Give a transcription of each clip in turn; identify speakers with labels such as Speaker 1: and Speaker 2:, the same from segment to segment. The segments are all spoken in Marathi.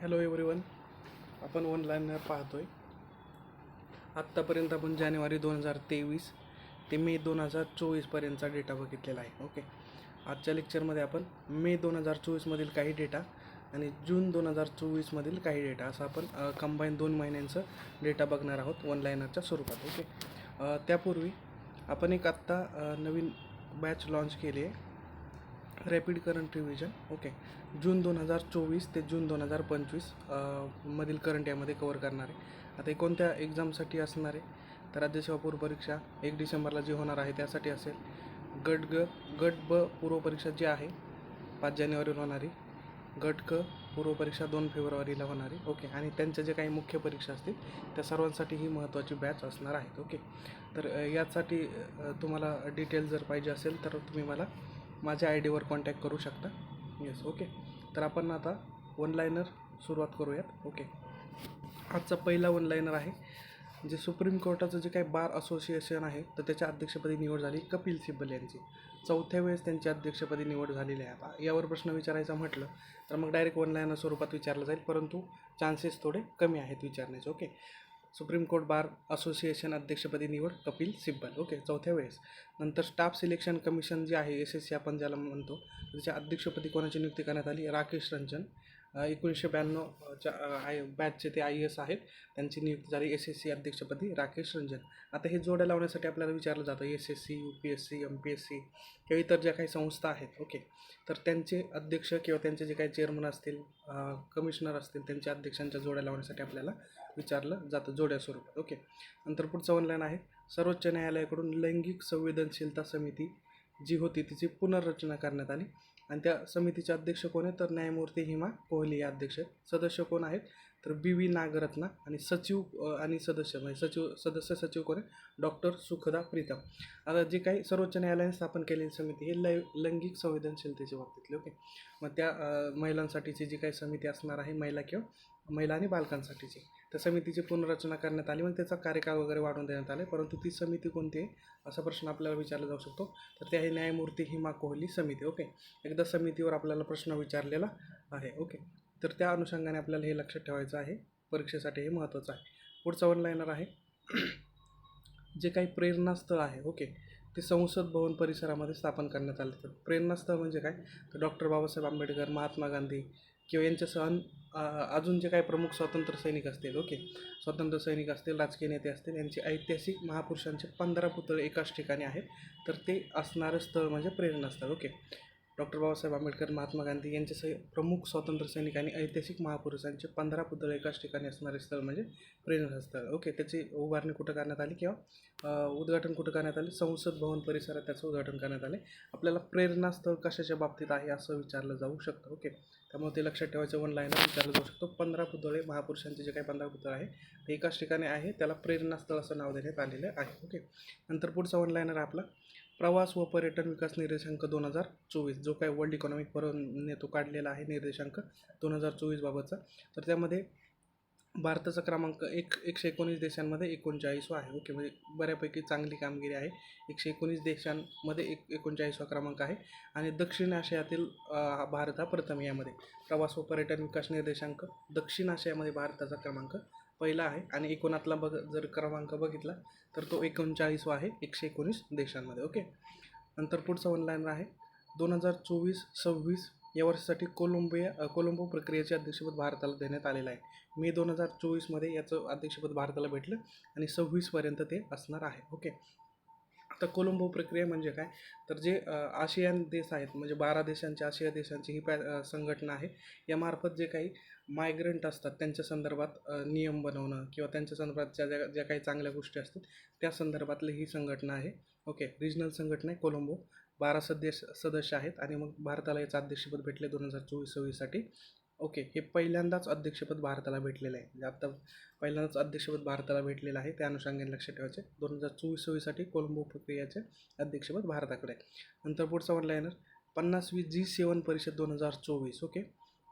Speaker 1: Hello everyone. आपण ऑनलाईन पाहतोय. आत्तापर्यंत आपण जानेवारी 2023 ते मे 2024पर्यंतचा डेटा बघितलेला आहे. ओके, आजच्या लेक्चरमध्ये आपण मे 2024मधील काही डेटा आणि जून 2024मधील काही डेटा असं आपण कंबाईन 2 महिन्यांचं डेटा बघणार आहोत ऑनलाईनरच्या स्वरूपात. ओके, त्यापूर्वी आपण एक आत्ता नवीन बॅच लॉन्च केली आहे, रॅपिड करंट रिव्हिजन. ओके, जून 2024 ते जून 2025 मधील करंट यामध्ये कवर करणार आहे. आता हे कोणत्या एक्झामसाठी असणार आहे तर राज्यसेवा पूर्व परीक्षा 1 डिसेंबरला जी होणार आहे त्यासाठी असेल. गट ब पूर्व परीक्षा जी आहे 5 जानेवारीला होणारी, गट क पूर्व परीक्षा 2 फेब्रुवारीला होणारी. ओके, आणि त्यांच्या जे काही मुख्य परीक्षा असतील त्या सर्वांसाठी ही महत्त्वाची बॅच असणार आहेत. ओके, तर यासाठी तुम्हाला डिटेल जर पाहिजे असेल तर तुम्ही मला माझ्या आय डीवर कॉन्टॅक्ट करू शकता. येस. ओके, तर आपण आता ऑनलाईनर सुरुवात करूयात. ओके, आजचा पहिला ऑनलाईनर आहे जे सुप्रीम कोर्टाचं जे काही बार असोसिएशन आहे तर त्याच्या अध्यक्षपदी निवड झाली कपिल सिब्बल यांची. 4थ्या वेळेस त्यांची अध्यक्षपदी निवड झालेली आहे. आता यावर प्रश्न विचारायचा म्हटलं तर मग डायरेक्ट ऑनलाईन स्वरूपात विचारलं जाईल, परंतु चान्सेस थोडे कमी आहेत विचारण्याचे. Okay, supreme court bar association अध्यक्षपदी निवड कपिल सिब्बल. ओके, 4थ्या वेळेस. नंतर स्टाफ सिलेक्शन कमिशन जे आहे SSC आपण ज्याला म्हणतो, त्याच्या अध्यक्षपदी कोणाची नियुक्ती करण्यात आली? राकेश रंजन. 1992च्या बॅचचे ते IAS आहेत, त्यांची नियुक्ती झाली SSC अध्यक्षपदी राकेश रंजन. आता हे जोड्या लावण्यासाठी आपल्याला विचारलं जातं SSC, UPSC, MPSC किंवा इतर ज्या काही संस्था आहेत. ओके, तर त्यांचे अध्यक्ष किंवा त्यांचे जे काही चेअरमन असतील, कमिशनर असतील, त्यांच्या अध्यक्षांच्या जोड्या लावण्यासाठी आपल्याला विचारलं जातं जोड्या स्वरूपात. ओके, नंतर पुढचं ऑनलाईन आहे सर्वोच्च न्यायालयाकडून लैंगिक संवेदनशीलता समिती जी होती तिची पुनर्रचना करण्यात आली आणि त्या समितीचे अध्यक्ष कोण आहेत तर न्यायमूर्ती हिमा कोहली या अध्यक्ष आहेत. सदस्य कोण आहेत तर BV नागरत्ना आणि सचिव आणि सदस्य म्हणजे सचिव कोण आहे डॉक्टर सुखदा प्रीतम. आता जे काही सर्वोच्च न्यायालयाने स्थापन केलेली समिती हे लैंगिक संवेदनशीलतेच्या बाबतीतली. ओके, मग त्या महिलांसाठीची जी काही समिती असणार आहे, महिला आणि बालकांसाठीची, त्या समितीची पुनर्रचना करण्यात आली. मग त्याचा कार्यकाळ वगैरे वाढवून देण्यात आले, परंतु ती समिती कोणती आहे असा प्रश्न आपल्याला विचारला जाऊ शकतो. तर ते आहे न्यायमूर्ती हिमा कोहली समिती. ओके, एकदा समितीवर आपल्याला प्रश्न विचारलेला आहे. ओके, तर त्या अनुषंगाने आपल्याला हे लक्षात ठेवायचं आहे, परीक्षेसाठी हे महत्त्वाचं आहे. पुढचं ऑनलाईनर आहे जे काही प्रेरणास्थळ आहे. ओके, ते संसद भवन परिसरामध्ये स्थापन करण्यात आले. तर प्रेरणास्थळ म्हणजे काय तर डॉक्टर बाबासाहेब आंबेडकर, महात्मा गांधी किंवा यांच्यासह अजून जे काही प्रमुख स्वातंत्र्य सैनिक असतील, ओके, स्वातंत्र्य सैनिक असतील, राजकीय नेते असतील, यांचे ऐतिहासिक महापुरुषांचे 15 पुतळे एकाच ठिकाणी आहेत, तर ते असणारं स्थळ म्हणजे प्रेरणास्थळ. ओके, डॉक्टर बाबासाहेब आंबेडकर, महात्मा गांधी यांच्यासह प्रमुख स्वातंत्र्य सैनिक आणि ऐतिहासिक महापुरुषांचे 15 पुतळे एकाच ठिकाणी असणारे स्थळ म्हणजे प्रेरणास्थळ. ओके, त्याची उभारणी कुठं करण्यात आली किंवा उद्घाटन कुठं करण्यात आले? संसद भवन परिसरात त्याचं उद्घाटन करण्यात आले. आपल्याला प्रेरणास्थळ कशाच्या बाबतीत आहे असं विचारलं जाऊ शकतं. ओके, त्यामुळे ते लक्षात ठेवायचं. ऑनलाईनर विचारलं जाऊ शकतो. 15 पुतळे महापुरुषांचे जे काही 15 पुतळे आहे ते एकाच ठिकाणी आहे, त्याला प्रेरणास्थळ असं नाव देण्यात आलेलं आहे. ओके, नंतर पुढचा ऑनलाईनर आपला प्रवास व पर्यटन विकास निर्देशांक 2024, जो काही वर्ल्ड इकॉनॉमिक फोरमने तो काढलेला आहे निर्देशांक 2024 बाबतचा. तर त्यामध्ये भारताचा क्रमांक 119 देशांमध्ये 39वा आहे. ओके, म्हणजे बऱ्यापैकी चांगली कामगिरी आहे. 119 देशांमध्ये 39वा क्रमांक आहे आणि दक्षिण आशियातील भारत हा प्रथम. यामध्ये प्रवास व पर्यटन विकास निर्देशांक दक्षिण आशियामध्ये भारताचा क्रमांक पहिला आहे आणि एकूणातला जर क्रमांक बघितला तर तो 39वा आहे 119 देशांमध्ये. ओके, नंतर पुढचा ऑनलाईनर आहे 2024-26 या वर्षासाठी कोलंबो प्रक्रियेचे अध्यक्षपद भारताला देण्यात आलेलं आहे. मे 2024मध्ये याचं अध्यक्षपद भारताला भेटलं आणि 26पर्यंत ते असणार आहे. ओके, आता कोलंबो प्रक्रिया म्हणजे काय तर जे आशियान देश आहेत म्हणजे 12 देशांची आशिया देशांची ही संघटना आहे. यामार्फत जे काही मायग्रंट असतात त्यांच्या संदर्भात नियम बनवणं किंवा त्यांच्या संदर्भात ज्या काही चांगल्या गोष्टी असतात त्या संदर्भातली ही संघटना आहे. ओके, रिजनल संघटना आहे कोलंबो. 12 सदस्य आहेत आणि मग भारताला याचं अध्यक्षपद भेटले 2024-26साठी. ओके, हे पहिल्यांदाच अध्यक्षपद भारताला भेटलेलं आहे, म्हणजे आता पहिल्यांदाच अध्यक्षपद भारताला भेटलेलं आहे. त्या अनुषंगाने लक्षात ठेवायचे 2024-26साठी कोलंबो प्रक्रियेचे अध्यक्षपद भारताकडे. नंतर पुढचा ऑनलाईनर 50वी G7 परिषद 2024. ओके,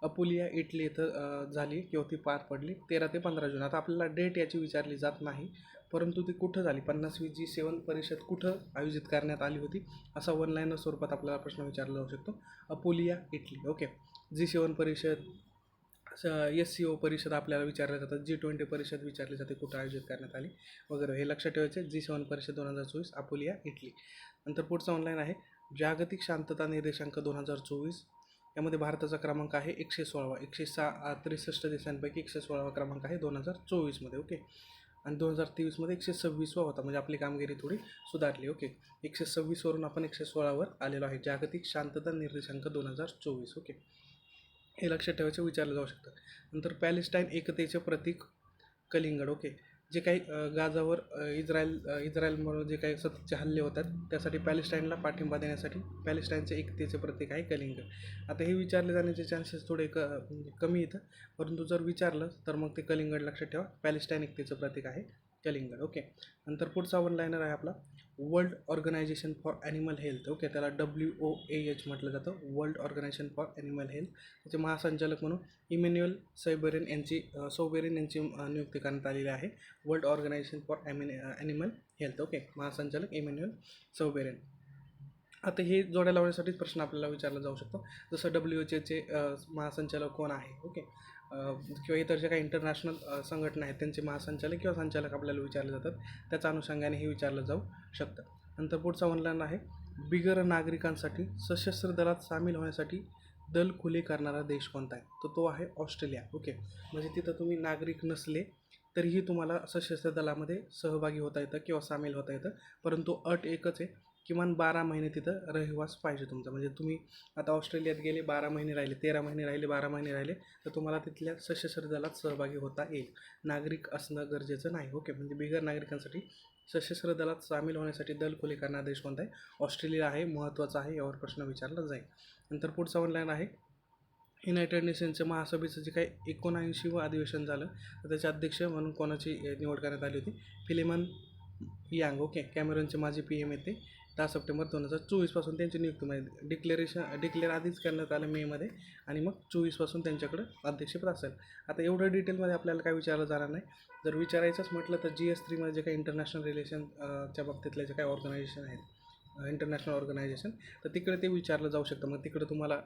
Speaker 1: अपुलिया इटली इथं झाली किंवा ती पार पडली 13 ते 15 जून. आता आपल्याला डेट याची विचारली जात नाही, परंतु ती कुठं झाली, 50वी G7 परिषद कुठं आयोजित करण्यात आली होती असा ऑनलाईन स्वरूपात आपल्याला प्रश्न विचारला जाऊ शकतो. Apulia Italy. ओके, G7 परिषद SCO परिषद आपल्याला विचारल्या जातात, G20 परिषद विचारली जाते कुठं आयोजित करण्यात आली वगैरे, हे लक्षात ठेवायचे. G7 परिषद 2024 अपोलिया इटली. नंतर पुढचं ऑनलाईन आहे जागतिक शांतता निर्देशांक 2024. यामध्ये भारताचा क्रमांक आहे 116वा, 163 देशांपैकी 116वा क्रमांक आहे 2024मध्ये. ओके. आणि 2023मध्ये 126वा होता, म्हणजे आपली कामगिरी थोडी सुधारली. ओके. 126वरून आपण 116वर आलेलो आहे. जागतिक शांतता निर्देशांक 2024. ओके, हे लक्षात ठेवायचं, विचारलं जाऊ शकतं. नंतर पॅलेस्टाईन एकतेचे प्रतीक कलिंगड. ओके, जे काही गाजावर इस्रायलमुळे जे काही सततचे हल्ले होतात त्यासाठी पॅलेस्टाईनला पाठिंबा देण्यासाठी पॅलेस्टाईनचे एकतेचे प्रतीक आहे कलिंगड. आता हे विचारले जाण्याचे चान्सेस थोडे कमी येतं, परंतु जर विचारलं तर मग ते कलिंगड लक्षात ठेवा. पॅलेस्टाईन एकतेचं प्रतीक आहे कलिंगड. ओके. नंतर पुढचा वन लाईनर आहे आपला world organisation for animal health. Okay, त्याला WOAH म्हटलं जातं, world organisation for animal health. त्याचे महासंचालक म्हणून इमॅन्युअल सौबेरेन यांची नियुक्ती करण्यात आलेली आहे. World organisation for animal health. Okay, महासंचालक इमॅन्युअल सौबेरेन. आता हे जोड्या लावण्यासाठीच प्रश्न आपल्याला विचारला जाऊ शकतो, जसं WHOचे महासंचालक कोण आहे. ओके, किंवा इतर जे काही इंटरनॅशनल संघटना आहेत त्यांचे महासंचालक किंवा संचालक आपल्याला विचारले जातात, त्याच्या अनुषंगाने हे विचारलं जाऊ शकतं. नंतर पुढचा ऑनलाईन आहे बिगर नागरिकांसाठी सशस्त्र दलात सामील होण्यासाठी दल खुले करणारा देश कोणता आहे, तर तो आहे ऑस्ट्रेलिया. ओके, म्हणजे तिथं तुम्ही नागरिक नसले तरीही तुम्हाला सशस्त्र दलामध्ये सहभागी होता येतं किंवा सामील होता येतं, परंतु अट एकच आहे, किमान 12 महिने तिथं रहिवास पाहिजे तुमचा. म्हणजे तुम्ही आता ऑस्ट्रेलियात गेले, 12 महिने राहिले, 13 महिने राहिले, 12 महिने राहिले, तर तुम्हाला तिथल्या सशस्त्र दलात सहभागी होता येईल. नागरिक असणं गरजेचं नाही. ओके, म्हणजे बिगर नागरिकांसाठी सशस्त्र दलात सामील होण्यासाठी दल खुले करणारा देश कोणता आहे, ऑस्ट्रेलिया आहे. महत्त्वाचा आहे, यावर प्रश्न विचारला जाईल. नंतर पुढचा ऑनलाईन आहे युनायटेड नेशनच्या महासभेचं जे काही 79वं अधिवेशन झालं, तर त्याचे अध्यक्ष म्हणून कोणाची निवड करण्यात आली होती, फिलेमन यांग. ओके, कॅमेरूनचे माजी PM येते. 10 सप्टेंबर 2024पासून त्यांची नियुक्ती, म्हणजे डिक्लेअर आधीच करण्यात आलं मेमध्ये, आणि मग 24पासून त्यांच्याकडं अध्यक्षपद असेल. आता एवढं डिटेलमध्ये आपल्याला काय विचारलं जाणार नाही. जर विचारायचंच म्हटलं तर GS3मध्ये जे काही इंटरनॅशनल रिलेशनच्या बाबतीतले जे काही ऑर्गनायझेशन आहेत, इंटरनॅशनल ऑर्गनायझेशन, तर तिकडे ते विचारलं जाऊ शकतं. मग तिकडे तुम्हाला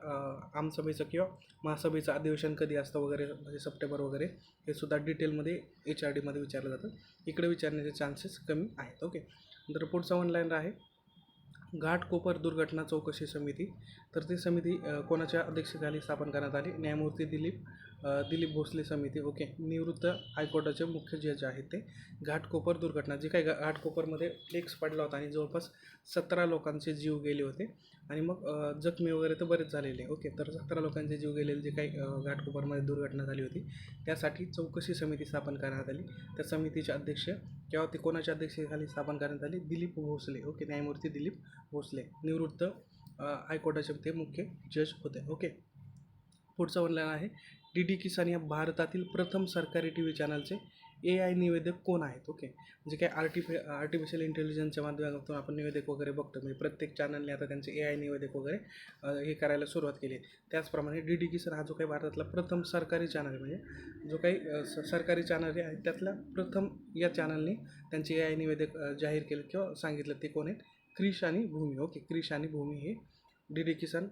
Speaker 1: आमसभेचं किंवा महासभेचं अधिवेशन कधी असतं वगैरे, म्हणजे सप्टेंबर वगैरे, हे सुद्धा डिटेलमध्ये HRDमध्ये विचारलं जातं. इकडे विचारण्याचे चान्सेस कमी आहेत. ओके. नंतर पुढचा ऑनलाईन आहे घाटकोपर दुर्घटना चौकशी समिती. तर ती समिती कोणाच्या अध्यक्षतेखाली स्थापन करण्यात आली, न्यायमूर्ती दिलीप भोसले समिती. ओके, निवृत्त हायकोर्टाचे मुख्य जज आहेत ते. घाटकोपर दुर्घटना, जी काही घाटकोपरमध्ये फ्लेक्स पडला होता आणि जवळपास 17 लोकांचे जीव गेले होते, आणि मग जखमी वगैरे तर बरेच झालेले. ओके, तर 17 लोकांचे जीव गेलेले जे काही घाटकोपरमध्ये दुर्घटना झाली होती, त्यासाठी चौकशी समिती स्थापन करण्यात आली. त्या समितीचे अध्यक्ष किंवा ते कोणाच्या अध्यक्षतेखाली स्थापन करण्यात आली, दिलीप भोसले. ओके, न्यायमूर्ती दिलीप भोसले, निवृत्त हायकोर्टाचे ते मुख्य जज होते. ओके. पुढचं ऑनलाईन आहे DD किसान या भारतातील प्रथम सरकारी TV चॅनलचे AI निवेदक कोण आहेत. ओके, म्हणजे काय आर्टिफिशियल इंटेलिजन्सच्या माध्यमातून आपण निवेदक वगैरे बघतो, म्हणजे प्रत्येक चॅनलने आता त्यांचे AI निवेदक वगैरे हे करायला सुरुवात केली आहे. त्याचप्रमाणे DD किसान हा जो काही भारतातला प्रथम सरकारी चॅनल आहे, म्हणजे जो काही सरकारी चॅनल आहे त्यातला प्रथम या चॅनलने त्यांचे AI निवेदक जाहीर केले किंवा सांगितलं, ते कोण आहेत, क्रिश आणि भूमी. ओके, क्रिश आणि भूमी हे DD किसान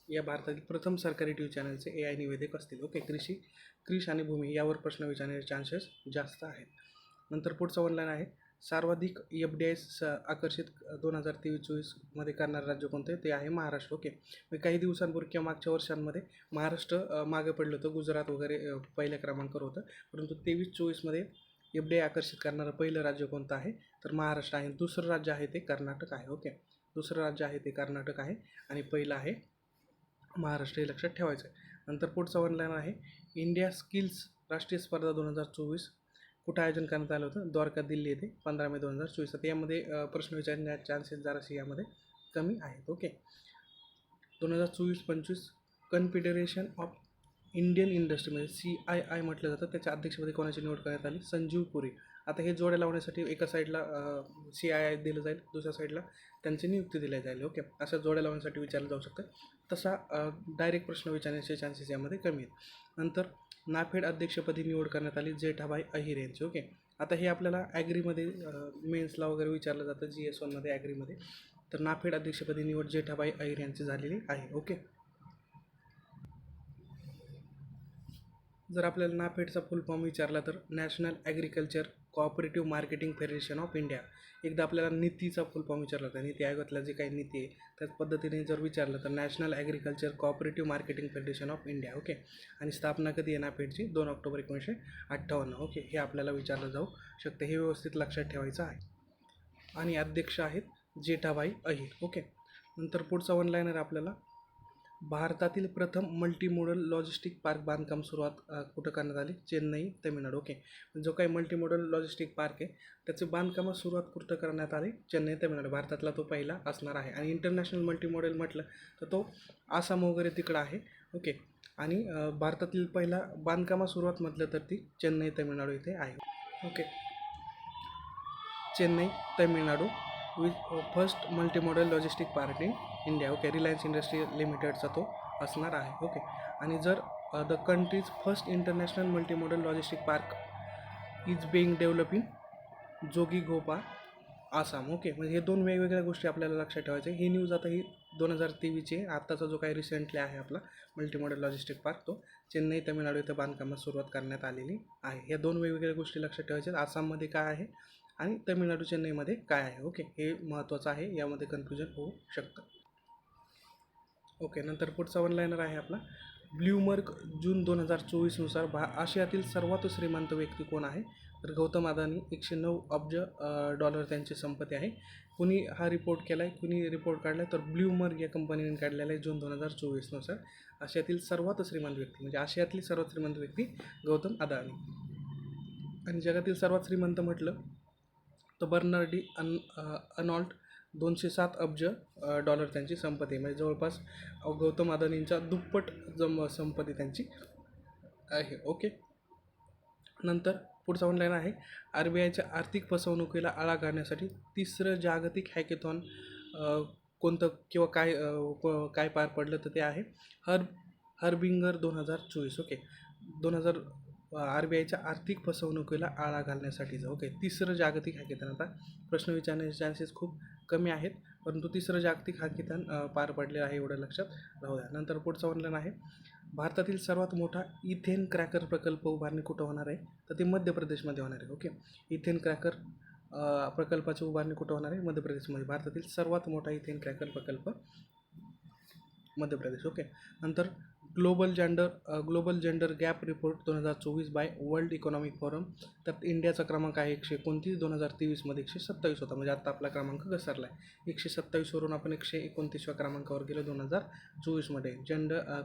Speaker 1: या भारतातील प्रथम सरकारी TV चॅनलचे AI निवेदक असतील. ओके, क्रिश आणि भूमी यावर प्रश्न विचारण्याचे चान्सेस जास्त आहेत. नंतर पुढचं ऑनलाईन आहे सर्वाधिक FDI आकर्षित 2023-24मध्ये करणारं राज्य कोणतं आहे, ते आहे महाराष्ट्र. ओके, काही दिवसांपूर्वी किंवा मागच्या वर्षांमध्ये महाराष्ट्र मागे पडलं होतं, गुजरात वगैरे पहिल्या क्रमांकावर होतं, परंतु 23-24मध्ये FDI आकर्षित करणारं पहिलं राज्य कोणतं आहे, तर महाराष्ट्र आहे. दुसरं राज्य आहे ते कर्नाटक आहे. ओके, दुसरं राज्य आहे ते कर्नाटक आहे, आणि पहिलं आहे महाराष्ट्र, हे लक्षात ठेवायचं आहे. नंतर पुढचं ऑनलाईन आहे इंडिया स्किल्स राष्ट्रीय स्पर्धा 2024 कुठं आयोजन करण्यात आलं होतं, द्वारका, दिल्ली येथे, 15 मे 2024. तर यामध्ये प्रश्न विचारण्याचे चान्सेस जरासे यामध्ये कमी आहेत. Okay, 2024-25 confederation of Indian industry, म्हणजे CII म्हटलं जातं, त्याच्या अध्यक्षपदी कोणाची निवड करण्यात आली, संजीव पुरी. आता हे जोड्या लावण्यासाठी एका साईडला CII दिलं जाईल, दुसऱ्या साईडला त्यांची नियुक्ती दिली जाईल. ओके, अशा जोड्या लावण्यासाठी विचारलं जाऊ शकतं. तसा डायरेक्ट प्रश्न विचारण्याचे चान्सेस यामध्ये कमी आहेत. नंतर नाफेड अध्यक्षपदी निवड करण्यात आली जेठाभाई अहिर यांची. ओके, आता हे आपल्याला ॲग्रीमध्ये मेन्सला वगैरे विचारलं जातं, GS1मध्ये ॲग्रीमध्ये. तर नाफेड अध्यक्षपदी निवड जेठाभाई अहिर यांची झालेली आहे. ओके, जर आपल्याला नाफेडचा फुल फॉर्म विचारला तर national agriculture cooperative marketing federation of India. एकदा आपल्याला नीतीचा फुल फॉर्म विचारला तर नीती आयोगातल्या जे काही नीती आहे त्याच पद्धतीने जर विचारलं तर national agriculture cooperative marketing federation of India. Okay. आणि स्थापना कधी आहे नाफेडची? 2 ऑक्टोबर 1958. ओके. हे आपल्याला विचारलं जाऊ शकते, हे व्यवस्थित लक्षात ठेवायचं आहे. आणि अध्यक्ष आहेत जेठाभाई अहिर. ओके. नंतर पुढचा वन लाईनर आपल्याला भारतातील प्रथम मल्टीमोडल लॉजिस्टिक पार्क बांधकाम सुरुवात कुठं करण्यात आली? चेन्नई, तामिळनाडू. ओके. जो काही मल्टीमोडल लॉजिस्टिक पार्क आहे त्याचे बांधकामास सुरुवात कुठं करण्यात आली? चेन्नई, तामिळनाडू. भारतातला तो पहिला असणार आहे. आणि इंटरनॅशनल मल्टीमोडल म्हटलं तर तो आसाम वगैरे तिकडं आहे. ओके. आणि भारतातील पहिला बांधकामास सुरुवात म्हटलं तर ती चेन्नई, तामिळनाडू इथे आहे. Okay. Chennai, Tamil Nadu first multimodal logistic park in India. Okay. Reliance industry लिमिटेडचा तो असणार आहे. ओके. आणि जर the country's first international multimodal logistic park is being develop in Jogighopa, Assam. Okay. म्हणजे हे 2 वेगवेगळ्या गोष्टी आपल्याला लक्षात ठेवायच्या. ही न्यूज आता ही 2023ची आहे. आत्ताचा जो काही रिसेंटली आहे आपला मल्टीमोडल लॉजिस्टिक पार्क तो चेन्नई, तामिळनाडू इथं बांधकामास सुरुवात करण्यात आलेली आहे. ह्या 2 वेगवेगळ्या गोष्टी लक्षात ठेवायच्या. आसाममध्ये काय आहे आणि तामिळनाडू, चेन्नईमध्ये काय आहे. ओके. हे महत्त्वाचं आहे, यामध्ये कन्फ्युजन होऊ शकतं. ओके. नंतर पुढचा वन लाईनर आहे आपला ब्लूमबर्ग जून 2024नुसार आशियातील सर्वात श्रीमंत व्यक्ती कोण आहे? तर गौतम अदानी. 109 अब्ज डॉलर त्यांची संपत्ती आहे. कुणी हा रिपोर्ट केला आहे, कुणी रिपोर्ट काढला आहे? तर ब्लूमबर्ग या कंपनीने काढलेला आहे जून 2024नुसार. आशियातील सर्वात श्रीमंत व्यक्ती म्हणजे आशियातली सर्वात श्रीमंत व्यक्ती गौतम अदानी. आणि जगातील सर्वात श्रीमंत म्हटलं तर बर्नार्डी अर्नॉल्ड. 207 अब्ज डॉलर त्यांची संपत्ती आहे. म्हणजे जवळपास गौतम अदानींच्या दुप्पट संपत्ती त्यांची आहे. ओके. नंतर पुढचा ऑनलाईन आहे RBIच्या आर्थिक फसवणुकीला आळा घालण्यासाठी 3रं जागतिक हॅकेथॉन कोणतं किंवा काय पार पडलं तर ते आहे हर्बिंगर 2024. ओके. 2000 RBIच्या आर्थिक फसवणुकीला आळा घालण्यासाठीचं. ओके. 3रं जागतिक हॅकेथॉन. आता प्रश्न विचारण्याचे चान्सेस खूप कमी आहेत, परंतु 3रं जागतिक हॅकेथॉन पार पडले आहे, एवढं लक्षात राहू द्या. नंतर पुढचा ऑनलाईन आहे भारतातील सर्वात मोठा इथेन क्रॅकर प्रकल्प उभारणी कुठं होणार आहे? तर ते मध्य प्रदेशमध्ये होणार आहे. ओके. इथेन क्रॅकर प्रकल्पाची उभारणी कुठं होणार आहे? मध्य प्रदेशमध्ये. भारतातील सर्वात मोठा इथेन क्रॅकर प्रकल्प मध्य प्रदेश. ओके. नंतर global gender gap report 2024 by world economic forum. त्यात इंडियाचा क्रमांक आहे 129. 2023मध्ये 127 होता. म्हणजे आता आपला क्रमांक घसरला आहे. 127वरून आपण 129व्या क्रमांकावर गेलो 2024मध्ये.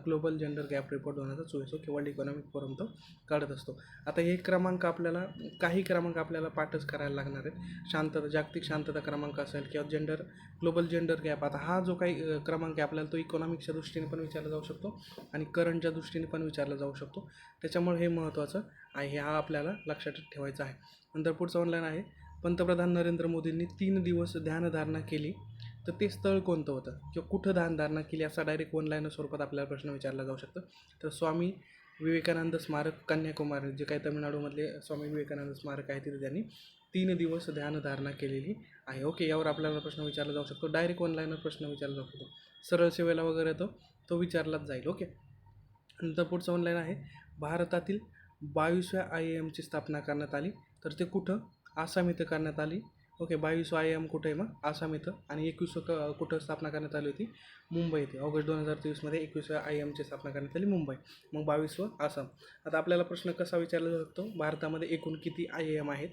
Speaker 1: Global gender gap report 2024. Okay. World economic forum तो काढत असतो. आता हे क्रमांक आपल्याला काही क्रमांक आपल्याला पाठच करायला लागणार आहेत. जागतिक शांतता क्रमांक असेल किंवा ग्लोबल जेंडर गॅप. आता हा जो काही क्रमांक आहे आपल्याला तो इकॉनॉमिक्सच्या दृष्टीने पण विचारला जाऊ शकतो आणि करंटच्या दृष्टीने पण विचारला जाऊ शकतो. त्याच्यामुळे हे महत्त्वाचं आहे, हा आपल्याला लक्षात ठेवायचा आहे. नंतर पुढचं ऑनलाईन आहे पंतप्रधान नरेंद्र मोदींनी 3 दिवस ध्यानधारणा केली तर ते स्थळ कोणतं होतं किंवा कुठं ध्यानधारणा केली असा डायरेक्ट वन लाईनर स्वरूपात आपल्याला प्रश्न विचारला जाऊ शकतो. तर स्वामी विवेकानंद स्मारक कन्याकुमारी, जे काही तामिळनाडूमधले स्वामी विवेकानंद स्मारक आहे तिथे त्यांनी 3 दिवस ध्यानधारणा केलेली आहे. ओके. यावर आपल्याला प्रश्न विचारला जाऊ शकतो. डायरेक्ट वन लाईनर प्रश्न विचारला जाऊ शकतो. सरळ सेवेला वगैरे तो विचारलाच जाईल. ओके. नंतर पुढचं ऑनलाईन आहे भारतातील 22व्या IIMची स्थापना करण्यात आली तर ते कुठं? आसाम इथं करण्यात आली. ओके. 22वा IIM कुठं आहे? मग आसाम इथं. आणि 21वी कुठं स्थापना करण्यात आली होती? मुंबई इथे. ऑगस्ट 2023मध्ये 21व्या IIMची स्थापना करण्यात आली मुंबई. मग 22वं आसाम. आता आपल्याला प्रश्न कसा विचारला जातो? भारतामध्ये एकूण किती IIM आहेत?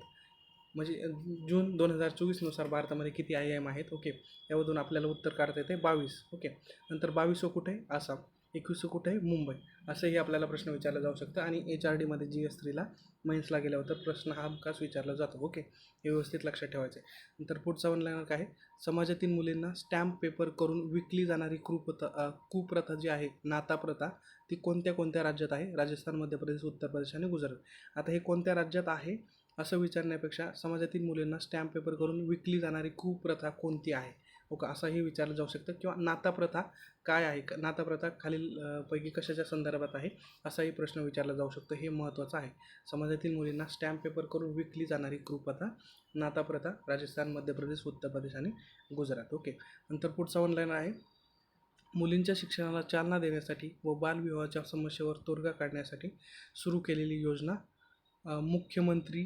Speaker 1: म्हणजे जून 2024नुसार भारतामध्ये किती IIM आहेत? ओके. यामधून आपल्याला उत्तर काढता येते 22. ओके. नंतर 22वं कुठे आहे? आसाम. 21वं कुठे आहे? मुंबई. असंही आपल्याला प्रश्न विचारला जाऊ शकतं. आणि HRDमध्ये GS3ला मेन्सला गेल्यावर प्रश्न हा हमखास विचारला जातो. ओके. हे व्यवस्थित लक्षात ठेवायचं आहे. नंतर पुढचा ऑनलाईन काय आहे समाजातील मुलींना स्टॅम्प पेपर करून विकली जाणारी कुप्रथा जी आहे, नाता प्रथा, ती कोणत्या कोणत्या राज्यात आहे? राजस्थान, मध्य प्रदेश, उत्तर प्रदेश आणि गुजरात. आता हे कोणत्या राज्यात आहे असं विचारण्यापेक्षा समाजातील मुलींना स्टॅम्प पेपर करून विकली जाणारी कुप्रथा कोणती आहे? ओके. असंही विचारलं जाऊ शकतं. किंवा नाता प्रथा काय आहे? नाता प्रथा खालील पैकी कशाच्या संदर्भात आहे? असाही प्रश्न विचारला जाऊ शकतो. हे महत्त्वाचं आहे. समाजातील मुलींना स्टॅम्प पेपर करून विकली जाणारी कुप्रथा, नाता प्रथा, राजस्थान, मध्य प्रदेश, उत्तर प्रदेश आणि गुजरात. ओके. नंतर पुढचा ऑनलाईन आहे मुलींच्या शिक्षणाला चालना देण्यासाठी व बालविवाहाच्या समस्येवर तोडगा काढण्यासाठी सुरू केलेली योजना मुख्यमंत्री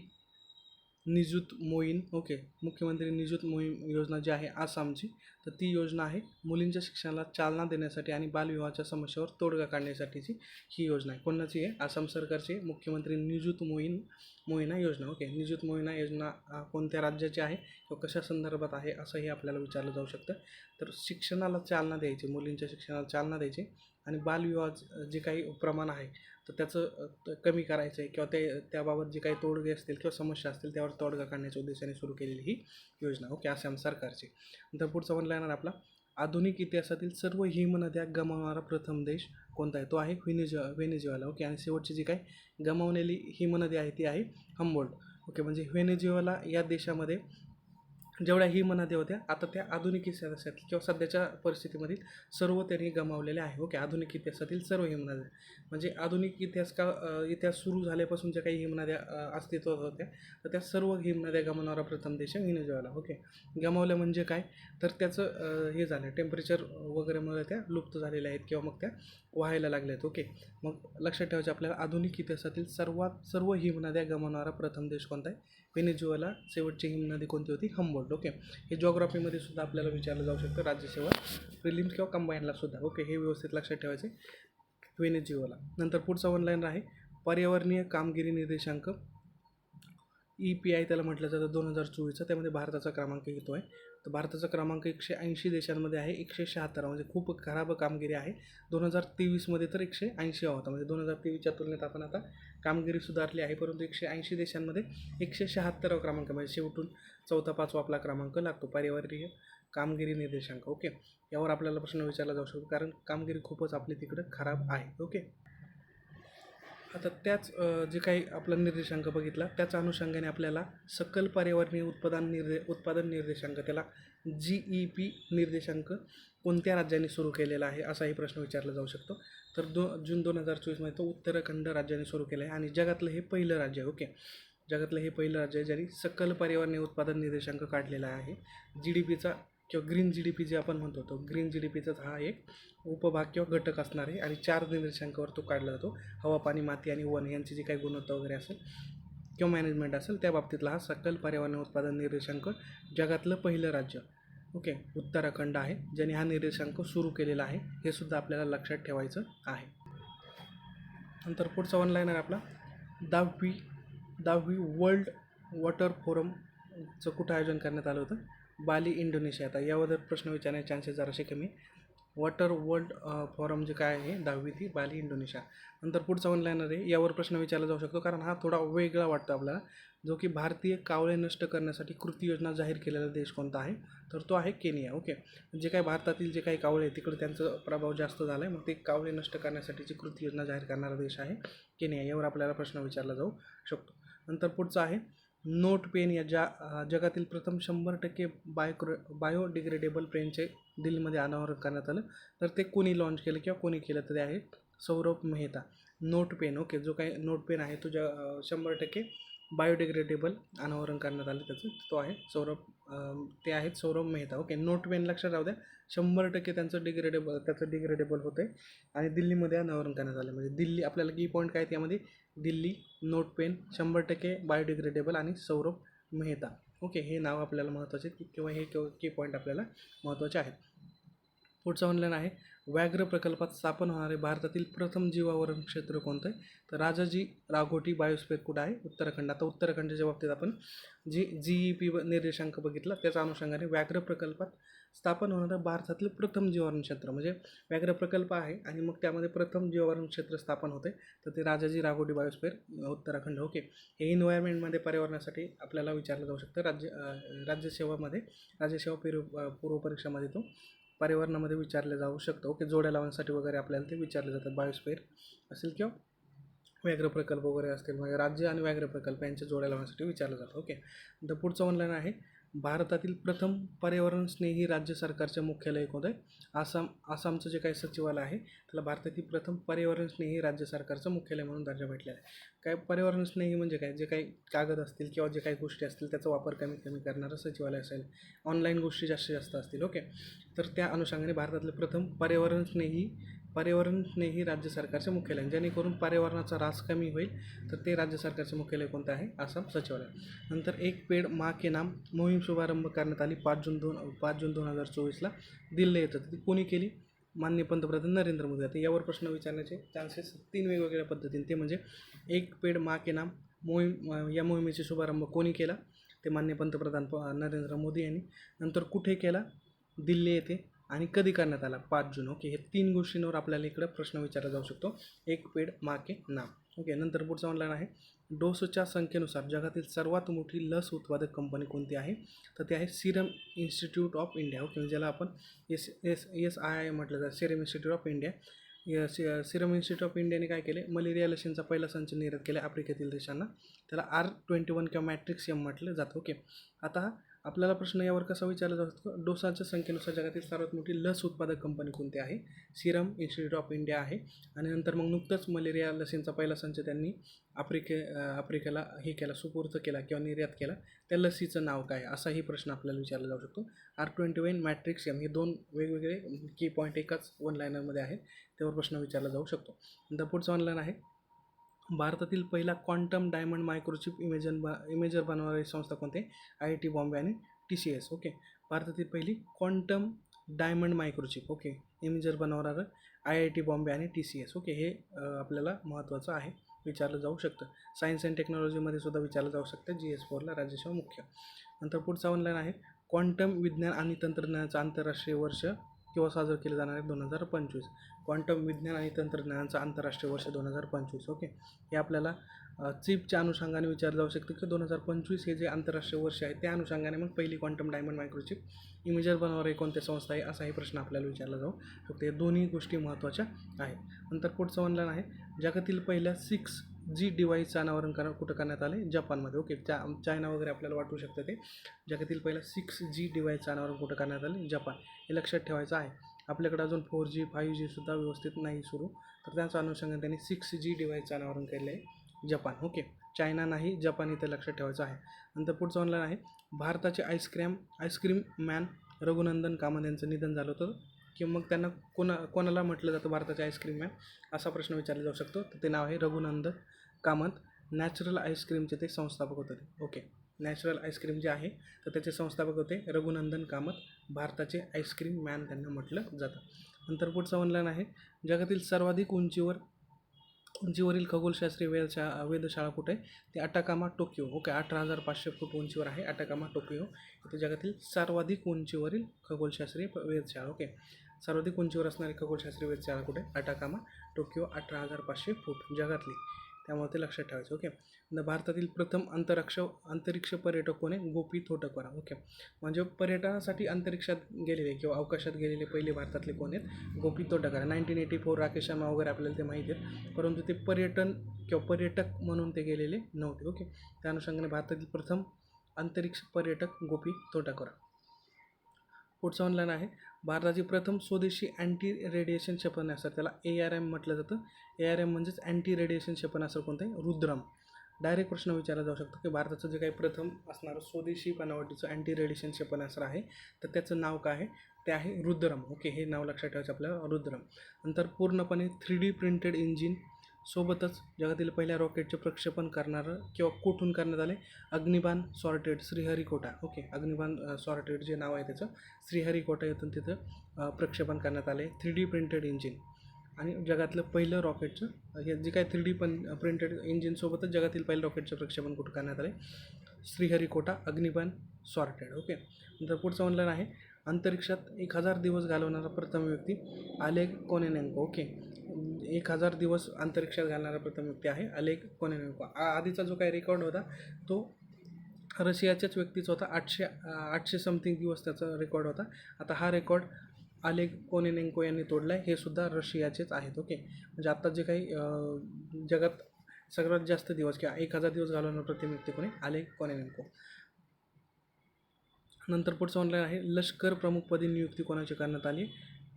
Speaker 1: निजुत मोहीम. ओके, मुख्यमंत्री निजुत मोहीम योजना जी आहे आसामची, तर ती योजना आहे मुलींच्या शिक्षणाला चालना देण्यासाठी आणि बालविवाहाच्या समस्येवर तोडगा काढण्यासाठीची ही योजना आहे. कोणाची आहे? आसाम सरकारची मुख्यमंत्री निजुत मोहिना योजना. ओके, निजुत मोहिना योजना कोणत्या राज्याची आहे किंवा कशा संदर्भात आहे असंही आपल्याला विचारलं जाऊ शकतं. तर शिक्षणाला चालना द्यायची, मुलींच्या शिक्षणाला चालना द्यायची आणि बालविवाह जे काही प्रमाण आहे तर त्याचं कमी करायचं आहे किंवा त्याबाबत जे काही तोडगे असतील किंवा समस्या असतील त्यावर तोडगा काढण्याच्या उद्देशाने सुरू केलेली ही योजना. ओके, आसाम सरकारची. नंतर पुढचा म्हणला येणार आपला आधुनिक इतिहासातील सर्व हिमनद्या गमावणारा प्रथम देश कोणता आहे? तो आहे व्हेनेझुएला. ओके, आणि शेवटची जी काही गमावलेली हिमनदी आहे ती आहे हम्बोल्ट. ओके, म्हणजे व्हेनेझुएला या देशामध्ये जेवढ्या हिमनद्या होत्या आता त्या आधुनिक इतिहासात किंवा सध्याच्या परिस्थितीमधील सर्व त्यांनी गमावलेले आहे. ओके, आधुनिक इतिहासातील सर्व हिमनद्या म्हणजे आधुनिक इतिहास सुरू झाल्यापासून ज्या काही हिमनद्या अस्तित्वात होत्या तर त्या सर्व हिमनद्या गमावणारा प्रथम देश आहे व्हेनेझुएला. ओके, गमावल्या म्हणजे काय तर त्याचं हे झालं टेम्परेचर वगैरेमुळे त्या लुप्त झालेल्या आहेत किंवा मग त्या व्हायला लागल्या आहेत. ओके, मग लक्षात ठेवायचं आपल्याला आधुनिक इतिहासातील सर्व हिमनद्या गमावणारा प्रथम देश कोणता आहे? व्हेनेझुएला. शेवटची हिमनदी कोणती होती? हम्बोल्ट. ओके, हे जॉग्राफीमध्ये सुद्धा आपल्याला विचारलं जाऊ शकतं राज्यसेवा प्रिलिम्स किंवा कंबाईनला सुद्धा. ओके, हे व्यवस्थित लक्षात ठेवायचे व्हेनेझुएला. नंतर पुढचा ऑनलाईन आहे पर्यावरणीय कामगिरी निर्देशांक EPI त्याला म्हटलं जातं 2024चा. त्यामध्ये भारताचा क्रमांक येतो आहे. तर भारताचा क्रमांक 180 देशांमध्ये आहे 176 म्हणजे खूप खराब कामगिरी आहे. 2023मध्ये तर 180 होता म्हणजे 2023च्या तुलनेत आपण आता कामगिरी सुधारली आहे, परंतु 180 देशांमध्ये 176 क्रमांक म्हणजे शेवटून 4-5 आपला क्रमांक लागतो पर्यावरणीय कामगिरी निर्देशांक. ओके, यावर आपल्याला प्रश्न विचारला जाऊ शकतो कारण कामगिरी खूपच आपली तिकडं खराब आहे. ओके, आता त्याच जे काही आपला निर्देशांक बघितला त्याच्या अनुषंगाने आपल्याला सकल पर्यावरणीय उत्पादन निर्देशांक त्याला GEP निर्देशांक कोणत्या राज्याने सुरू केलेला आहे असाही प्रश्न विचारला जाऊ शकतो. तर जून 2024मध्ये तो उत्तराखंड राज्याने सुरू केला आहे आणि जगातलं हे पहिलं राज्य आहे. ओके, जगातलं हे पहिलं राज्य आहे ज्यांनी सकल पर्यावरणीय उत्पादन निर्देशांक काढलेला आहे. GDPचा किंवा ग्रीन GDP जे आपण म्हणतो तो ग्रीन GDPचाच हा एक उपभाग किंवा घटक असणार आहे आणि 4 निर्देशांकावर तो काढला जातो. हवा, पाणी, माती आणि वन यांची जी काही गुणवत्ता वगैरे असेल किंवा मॅनेजमेंट असेल त्या बाबतीतला हा सकल पर्यावरणीय उत्पादन निर्देशांक जगातलं पहिलं राज्य. ओके, उत्तराखंड आहे ज्याने हा निर्देशांक सुरू केलेला आहे. हे सुद्धा आपल्याला लक्षात ठेवायचं आहे. नंतर पुढचा ऑनलाईन आहे आपला 10वी वर्ल्ड वॉटर फोरमचं कुठं आयोजन करण्यात आलं होतं? बाली, इंडोनेशिया. आता याबद्दल प्रश्न विचारण्याचे चान्सेस जरासे कमी. वॉटर वर्ल्ड फोरम जे काय आहे 10वी ती बाली, इंडोनेशिया. नंतर पुढचा ऑनलाईनर आहे यावर प्रश्न विचारला जाऊ शकतो कारण हा थोडा वेगळा वाटतो आपल्याला. जो की भारतीय कावळे नष्ट करण्यासाठी कृती योजना जाहीर केलेला देश कोणता आहे? तर तो आहे केनिया. ओके, जे काही भारतातील जे काही कावळे आहेत तिकडे त्यांचा प्रभाव जास्त झाला आहे, मग ते कावळे नष्ट करण्यासाठीची कृती योजना जाहीर करणारा देश आहे केनिया. यावर आपल्याला प्रश्न विचारला जाऊ शकतो. नंतर पुढचा आहे नोट पेन या जगातील प्रथम 100% बायोडिग्रेडेबल पेनचे दिल्लीमध्ये अनावरण करण्यात आलं. तर ते कोणी लॉन्च केलं किंवा कोणी केलं तर ते आहे Saurabh Mehta. Note pen. Okay, जो काही नोट पेन आहे तो 100% बायोडिग्रेडेबल अनावरण करण्यात आलं त्याचं, तो आहे ते आहेत Saurabh Mehta. Okay, note pen लक्षात राहू द्या 100% त्याचं डिग्रेडेबल होतं आहे आणि दिल्लीमध्ये अनावरण करण्यात आलं. म्हणजे दिल्ली आपल्याला की पॉईंट काय त्यामध्ये दिल्ली, नोट पेन 100% बायोडिग्रेडेबल आणि सौरभ मेहता. ओके, हे नाव आपल्याला महत्त्वाचे किंवा हे की पॉईंट आपल्याला महत्त्वाचे आहेत. पुढचं ऑनलाईन आहे व्याघ्र प्रकल्पात स्थापन होणारे भारतातील प्रथम जीवावरण क्षेत्र कोणतं आहे? तर राजाजी राघोटी बायोस्फिअर कुठं आहे? उत्तराखंड. आता उत्तराखंडच्या बाबतीत आपण GEP निर्देशांक बघितला त्याच्या अनुषंगाने व्याघ्र प्रकल्पात स्थापन होणारं भारतातील प्रथम जीवावरण क्षेत्र म्हणजे व्याघ्र प्रकल्प आहे आणि मग त्यामध्ये प्रथम जीवावरण क्षेत्र स्थापन होते तर ते राजाजी राघोटी बायोस्फिअर उत्तराखंड. ओके, हे एन्व्हायरमेंटमध्ये पर्यावरणासाठी आपल्याला विचारलं जाऊ शकतं. राज्यसेवा पूर्व परीक्षामध्ये तो पर्यावरणामध्ये विचारले जाऊ शकतं. ओके, जोड्या लावण्यासाठी वगैरे आपल्याला ते विचारले जातात. बायोस्फिअर असेल किंवा व्याघ्र प्रकल्प वगैरे असतील म्हणजे राज्य आणि व्याघ्र प्रकल्प यांच्या जोड्या लावण्यासाठी विचारलं जातं. ओके, तर पुढचं ऑनलाईन आहे भारतातील प्रथम पर्यावरण स्नेही राज्य सरकारचे मुख्यालय कोणतं आहे? आसामचं जे काही सचिवालय आहे त्याला भारतातील प्रथम पर्यावरण स्नेही राज्य सरकारचं मुख्यालय म्हणून दर्जा भेटलेला आहे. काय पर्यावरण स्नेही म्हणजे काय? जे काही कागद असतील किंवा जे काही गोष्टी असतील त्याचा वापर कमी कमी करणारं सचिवालय असेल, ऑनलाईन गोष्टी जास्तीत जास्त असतील. ओके, तर त्या अनुषंगाने भारतातले प्रथम पर्यावरण स्नेही राज्य सरकारचे मुख्यालय, जेणेकरून पर्यावरणाचा ऱ्हास कमी होईल, तर ते राज्य सरकारचे मुख्यालय कोणतं आहे? आसाम सचिवालय. नंतर एक पेड मा के नाम मोहीम शुभारंभ करण्यात आली 5 जून 2024ला दिल्ली येतं. ती कोणी केली? माननीय पंतप्रधान नरेंद्र मोदी. आता यावर प्रश्न विचारण्याचे चान्सेस 3 वेगवेगळ्या पद्धतीने, ते म्हणजे एक पेड मा के नाम या मोहिमेचा शुभारंभ कोणी केला? ते माननीय पंतप्रधान नरेंद्र मोदी यांनी. नंतर कुठे केला? दिल्ली येथे. आणि कधी करण्यात आला? 5 जून. ओके, हे 3 गोष्टींवर आपल्याला इकडं प्रश्न विचारला जाऊ शकतो. एक पेड मा के नाम. ओके, नंतर पुढचा ऑनलाईन आहे, डोसच्या संख्येनुसार जगातील सर्वात मोठी लस उत्पादक कंपनी कोणती आहे? तर ते आहे Serum institute of India. Okay, ज्याला आपण SII म्हटलं जातं, Serum institute of India. Serum institute of इंडियाने काय केले? मलेरिया लसींचा पहिला संच निर्यात केला आफ्रिकेतील देशांना. त्याला R21 किंवा मॅट्रिक्स एम म्हटलं जातं. ओके, आता आपल्याला प्रश्न यावर कसा विचारला जाऊ शकतो? डोसाच्या संख्येनुसार जगातील सर्वात मोठी लस उत्पादक कंपनी कोणती आहे? सिरम इन्स्टिट्यूट ऑफ इंडिया आहे. आणि नंतर मग नुकतंच मलेरिया लसींचा पहिला संच त्यांनी आफ्रिकेला हे केला, सुपूर्द केला किंवा निर्यात केला. त्या लसीचं नाव काय? असाही प्रश्न आपल्याला विचारला जाऊ शकतो. R21 मॅट्रिक्स एम हे 2 वेगवेगळे की पॉईंट एकाच वन लायनरमध्ये आहेत, त्यावर प्रश्न विचारला जाऊ शकतो. नंतर पुढचं ऑनलाईन आहे, भारतातील पहिला क्वांटम डायमंड मायक्रोचिप इमेजर बनवणारी संस्था कोणती? IIT बॉम्बे आणि TCS. ओके, भारतातील पहिली quantum diamond microchip okay imager बनवणारं IIT बॉम्बे आणि TCS. ओके, हे आपल्याला महत्त्वाचं आहे, विचारलं जाऊ शकतं. सायन्स अँड टेक्नॉलॉजीमध्ये सुद्धा विचारलं जाऊ शकतं, GS4ला राज्यसेवा मुख्य. नंतर पुढचा ऑनलाईन आहे, क्वांटम विज्ञान आणि तंत्रज्ञानाचं आंतरराष्ट्रीय वर्ष केव्हा साजरं केलं जाणार आहे? 2025. क्वांटम विज्ञान आणि तंत्रज्ञानाचं आंतरराष्ट्रीय वर्ष 2025. ओके, हे आपल्याला चिपच्या अनुषंगाने विचारलं जाऊ शकतं की 2025 हे जे आंतरराष्ट्रीय वर्ष आहे त्या अनुषंगाने मग पहिली क्वांटम डायमंड मायक्रोचिप इमेजर बनवणारी कोणत्या संस्था आहे असाही प्रश्न आपल्याला विचारला जाऊ शकतो. हे दोन्ही गोष्टी महत्त्वाच्या आहेत. नंतर पुढचं ऑनलाईन आहे, जगातील पहिल्या 6G डिव्हाइसचं अनावरण कुठं करण्यात आले? जपानमध्ये. ओके, चायना वगैरे आपल्याला वाटू शकतं ते. जगातील पहिल्या 6G डिव्हाइसचं अनावरण कुठं करण्यात आले? जपान. हे लक्षात ठेवायचं आहे. आपल्याकडे अजून 4G 5G सुद्धा व्यवस्थित नाही सुरू, तर त्याचं अनुषंगाने त्यांनी 6G डिव्हाइसचं अनावरण केलं आहे जपान. ओके, चायना नाही, जपान इथे लक्षात ठेवायचं आहे. नंतर पुढचं ऑनलाईन आहे, भारताचे आईस्क्रीम मॅन रघुनंदन कामत यांचं निधन झालं होतं की मग त्यांना कोणाला म्हटलं जातं भारताचे आईस्क्रीम मॅन असा प्रश्न विचारला जाऊ शकतो. तर ते नाव आहे रघुनंदन कामत. नॅचरल आईस्क्रीमचे ते संस्थापक होते. ओके, नॅचरल आईस्क्रीम जे आहे तर त्याचे संस्थापक होते रघुनंदन कामत. भारताचे आईस्क्रीम मॅन त्यांना म्हटलं जातं. नंतर पुढचं ऑनलाईन आहे, जगातील सर्वाधिक उंचीवरील खगोलशास्त्रीय वेधशाळा कुठे आहे? ते अटाकामा टोकियो. ओके, 18,500 फूट उंचीवर आहे अटाकामा टोकियो. इथे जगातील सर्वाधिक उंचीवरील खगोलशास्त्रीय वेधशाळा. ओके, सर्वाधिक उंचीवर असणारी खगोलशास्त्रीय वेधशाळा कुठे? अटाकामा टोकियो, 18,500 फूट जगातली, त्यामुळे ते लक्षात ठेवायचं. ओके, भारतातील प्रथम अंतरिक्ष पर्यटक कोण आहे? गोपी थोटकवार. ओके, म्हणजे पर्यटनासाठी अंतरिक्षात गेलेले किंवा अवकाशात गेलेले पहिले भारतातले कोण आहेत? गोपी थोटकवार. 1984 राकेश शर्मा वगैरे आपल्याला ते माहिती आहेत, परंतु ते पर्यटक म्हणून ते गेलेले नव्हते. ओके, त्या अनुषंगाने भारतातील प्रथम अंतरिक्ष पर्यटक गोपी थोटकवार. पुढचं ऑनलाईन आहे, भारताची प्रथम स्वदेशी अँटी रेडिएशन क्षेपणास्त्र, त्याला ARM म्हटलं जातं. ARM म्हणजेच अँटी रेडिएशन क्षेपणास्त्र कोणतं आहे? रुद्रम. डायरेक्ट प्रश्न विचारला जाऊ शकतो की भारताचं जे काही प्रथम असणारं स्वदेशी बनावटीचं अँटी रेडिएशन क्षेपणास्त्र आहे तर त्याचं नाव काय आहे? ते आहे रुद्रम. ओके, हे नाव लक्षात ठेवायचं आपल्याला, रुद्रम. नंतर पूर्णपणे 3D प्रिंटेड इंजिन सोबतच जगातील पहिल्या रॉकेटचे प्रक्षेपण करणारं किंवा कुठून करण्यात आले? अग्निबाण सॉर्टेड श्रीहरिकोटा. ओके, अग्निबाण सॉर्टेड जे नाव आहे त्याचं श्रीहरिकोटा येथून तिथं प्रक्षेपण करण्यात आले 3D प्रिंटेड इंजिन. आणि जगातलं पहिलं रॉकेटचं हे जे काय 3D प्रिंटेड इंजिनसोबतच जगातील पहिलं रॉकेटचं प्रक्षेपण कुठं करण्यात आले? श्रीहरिकोटा अग्निबाण सॉर्टेड. ओके, नंतर पुढचं ऑनलाईन आहे, अंतरिक्षात 1000 दिवस घालवणारा प्रथम व्यक्ती अलेग कोनेनेन्को. ओके, 1000 दिवस अंतरिक्षात घालणारा प्रथम व्यक्ती आहे अलेग कोनेनेन्को. आधीचा जो काही रेकॉर्ड होता तो रशियाच्याच व्यक्तीचा होता, 800 समथिंग दिवस त्याचा रेकॉर्ड होता. आता हा रेकॉर्ड अलेग कोनेनेन्को यांनी तोडला आहे, हे सुद्धा रशियाचेच आहेत. ओके, म्हणजे आता जे काही जगात सगळ्यात जास्त दिवस किंवा 1000 दिवस घालवणारा प्रथम व्यक्ती कोणी? अलेग कोनेनेन्को. नंतर पुढचं ऑनलाईन आहे, लष्कर प्रमुखपदी नियुक्ती कोणाची करण्यात आली?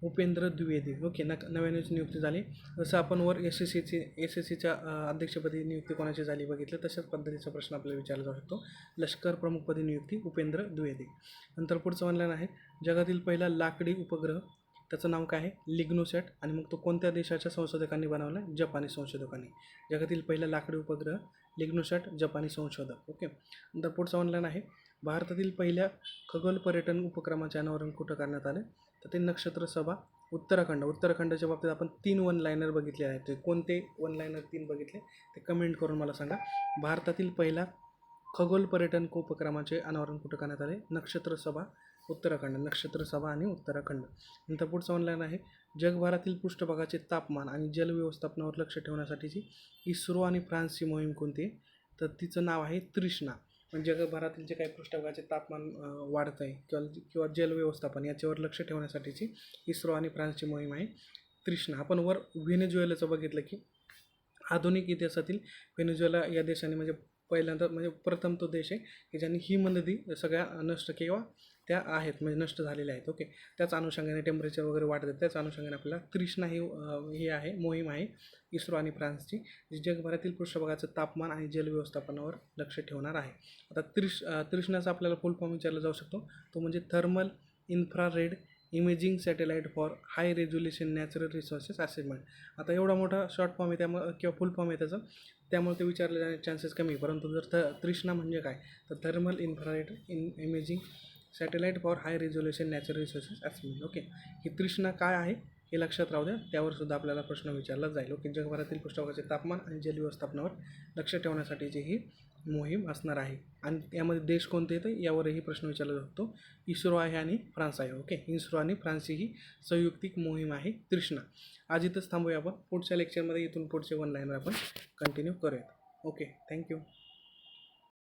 Speaker 1: उपेंद्र द्विवेदी. ओके, नव्यानेच नियुक्ती झाली. जसं आपण वर एस एस सीच्या अध्यक्षपदी नियुक्ती कोणाची झाली बघितलं, तशाच पद्धतीचा प्रश्न आपल्याला विचारला जाऊ शकतो. लष्कर प्रमुखपदी नियुक्ती उपेंद्र द्विवेदी. नंतर पुढचं ऑनलाईन आहे, जगातील पहिला लाकडी उपग्रह, त्याचं नाव काय आहे? लिग्नोसॅट. आणि मग तो कोणत्या देशाच्या संशोधकांनी बनवला? जपानी संशोधकांनी. जगातील पहिला लाकडी उपग्रह लिग्नोसॅट, जपानी संशोधक. ओके. नंतर पुढचं ऑनलाईन आहे, भारतातील पहिल्या खगोल पर्यटन उपक्रमाचे अनावरण कुठं करण्यात आले? तर ते नक्षत्र सभा, उत्तराखंड. उत्तराखंडच्या बाबतीत आपण 3 वन लायनर बघितले आहेत. ते कोणते वन लायनर 3 बघितले ते कमेंट करून मला सांगा. भारतातील पहिला खगोल पर्यटन उपक्रमाचे अनावरण कुठं करण्यात आले? नक्षत्र सभा, उत्तराखंड. नक्षत्र सभा आणि उत्तराखंड. नंतर पुढचं ऑनलाईन आहे, जगभरातील पृष्ठभागाचे तापमान आणि जल व्यवस्थापनावर लक्ष ठेवण्यासाठीची इस्रो आणि फ्रान्सची मोहीम कोणती आहे? तर तिचं नाव आहे तृष्णा. म्हणजे जगभरातील जे काही पृष्ठभागाचे तापमान वाढत आहे किंवा जल व्यवस्थापन याच्यावर लक्ष ठेवण्यासाठीची इस्रो आणि फ्रान्सची मोहीम आहे तृष्णा. आपण वर व्हेनेझुएलाचं बघितलं की आधुनिक इतिहासातील व्हेनेझुएला या देशाने म्हणजे पहिल्यांदा म्हणजे प्रथम तो देश आहे की ज्यांनी हिमनदी सगळ्या नष्ट किंवा त्या आहेत म्हणजे नष्ट झालेल्या आहेत. ओके, त्याच अनुषंगाने टेम्परेचर वगैरे वाढत आहेत, त्याच अनुषंगाने आपल्याला तृष्णा ही आहे मोहीम आहे इस्रो आणि फ्रान्सची, जी जगभरातील पृष्ठभागाचं तापमान आणि जल व्यवस्थापनावर लक्ष ठेवणार आहे. आता तृष्णाचा आपल्याला फुल फॉर्म विचारला जाऊ शकतो, तो म्हणजे thermal infrared imaging satellite for high resolution natural resources assessment. आता एवढा मोठा शॉर्ट फॉर्म आहे त्यामुळे किंवा फुल फॉर्म आहे त्याचं, त्यामुळे ते विचारले जाण्याचे चान्सेस कमी. परंतु जर तृष्णा म्हणजे काय, तर thermal infrared imaging satellite for high resolution natural resources assessment. Okay, ही तृष्णा काय आहे हे लक्षात राहू द्या, त्यावर सुद्धा आपल्याला प्रश्न विचारला जाईल. ओके, जगभरातील पृष्ठभागाचे तापमान आणि जल व्यवस्थापनावर लक्ष ठेवण्यासाठीची ही मोहीम असणार आहे. आणि यामध्ये देश कोणते येतं यावरही प्रश्न विचारला जातो. इस्रो आहे आणि फ्रान्स आहे. ओके, इस्रो आणि फ्रान्सची ही संयुक्तिक मोहीम आहे तृष्णा. आज इथंच थांबूया आपण. पुढच्या लेक्चरमध्ये इथून पुढचे वन लाईनर आपण कंटिन्यू करूयात. Okay, thank you.